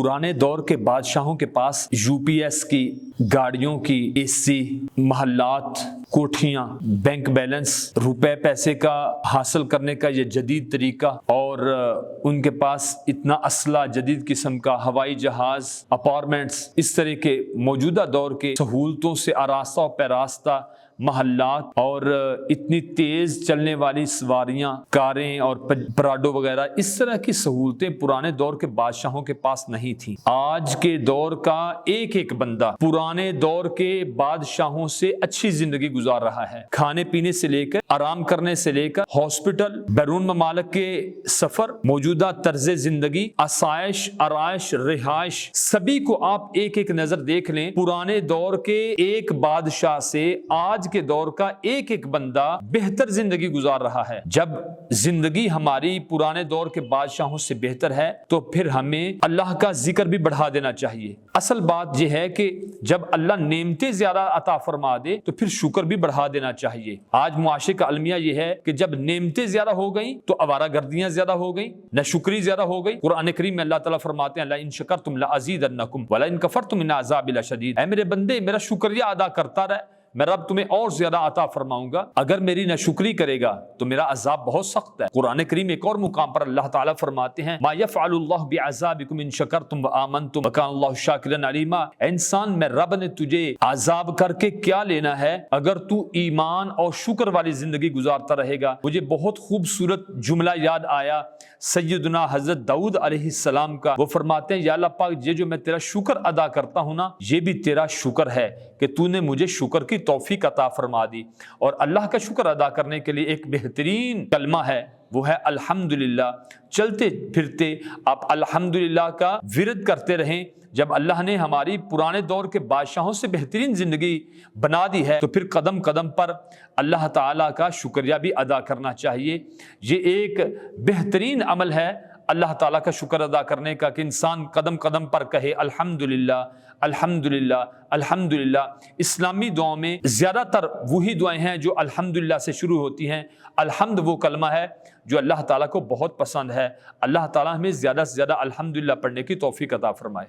पुराने दौर के बादशाहों के पास यूपीएस की, गाड़ियों की एसी, महल्लात, कोठियां, बैंक बैलेंस, रुपए पैसे का हासिल करने का ये जदीद तरीका, और उनके पास इतना असला, जदीद किस्म का हवाई जहाज, अपार्टमेंट्स, इस तरह के मौजूदा दौर के सहूलतों से आरास्ता और पैरास्ता महल्लात, और इतनी तेज चलने वाली सवारियां, कारें और पराडो वगैरह, इस तरह की सहूलतें पुराने दौर के बादशाहों के पास नहीं थी। आज के दौर का एक एक बंदा पुराने दौर के बादशाहों से अच्छी जिंदगी गुजार रहा है। खाने पीने से लेकर, आराम करने से लेकर, हॉस्पिटल, बैरून ममालिक के सफर, मौजूदा तर्ज जिंदगी, आसाइश, आराइश, रिहाइश, सभी को आप एक एक नजर देख लें। पुराने दौर के एक बादशाह से आज के दौर का एक एक बंदा बेहतर जिंदगी गुजार रहा है। जब जिंदगी हमारी पुराने दौर के बादशाहों से बेहतर है तो फिर हमें अल्लाह का जिक्र भी बढ़ा देना चाहिए। असल बात यह है कि जब अल्लाह नेमतें ज्यादा अता फरमा दे तो फिर शुक्र भी बढ़ा देना चाहिए। आज मुआशरे का अलमिया यह है कि जब नेमतें ज्यादा हो गई तो आवारागर्दियां ज्यादा हो गई, नाशुक्री ज्यादा हो गई। कुरान करीम में अल्लाह ताला फरमाते हैं, इन शकरतुम लअज़ीदन्नकुम वला इन कफरतुम इन्न अज़ाबी लशदीद। ऐ मेरे बंदे, मेरा शुक्रिया अदा करता रह, मैं रब तुम्हें और ज्यादा अता फरमाऊंगा। अगर मेरी नाशुक्री करेगा तो मेरा अजाब बहुत सख्त है। कुरान करीम एक और मुकाम पर अल्लाह ताला फरमाते हैं, मा यफ़अलुल्लाहु बिअज़ाबिकुम इन शकरतुम व आमनतुम व कानल्लाहु शाकिरन अलीमा। इंसान, मैं रब ने तुझे अजाब करके क्या लेना है अगर तू ईमान और शुक्र वाली जिंदगी गुजारता रहेगा। मुझे बहुत खूबसूरत जुमला याद आया सैयदना हजरत दाऊद अलैहिस्सलाम का। वो फरमाते हैं, या अल्लाह पाक, ये जो मैं तेरा शुक्र अदा करता हूँ ना, ये भी तेरा शुक्र है कि तूने मुझे शुक्र की तौफीक अता फरमा दी। और अल्लाह का शुक्र अदा करने के लिए एक बेहतरीन कलमा है, वो है अल्हम्दुलिल्लाह। चलते फिरते आप अल्हम्दुलिल्लाह का विरद करते रहें। जब अल्लाह ने हमारी पुराने दौर के बादशाहों से बेहतरीन जिंदगी बना दी है तो फिर कदम कदम पर अल्लाह ताला का शुक्रिया भी अदा करना चाहिए। ये एक बेहतरीन अमल है अल्लाह ताला का शुक्र अदा करने का, कि इंसान कदम कदम पर कहे अल्हम्दुलिल्लाह अल्हम्दुलिल्लाह अल्हम्दुलिल्लाह। इस्लामी दुआओं में ज़्यादातर वही दुआएं हैं जो अल्हम्दुलिल्लाह से शुरू होती हैं। अल्हम्द वो कलमा है जो अल्लाह ताला को बहुत पसंद है। अल्लाह ताला हमें ज़्यादा से ज़्यादा अल्हम्दुलिल्लाह पढ़ने की तौफीक अता फरमाए।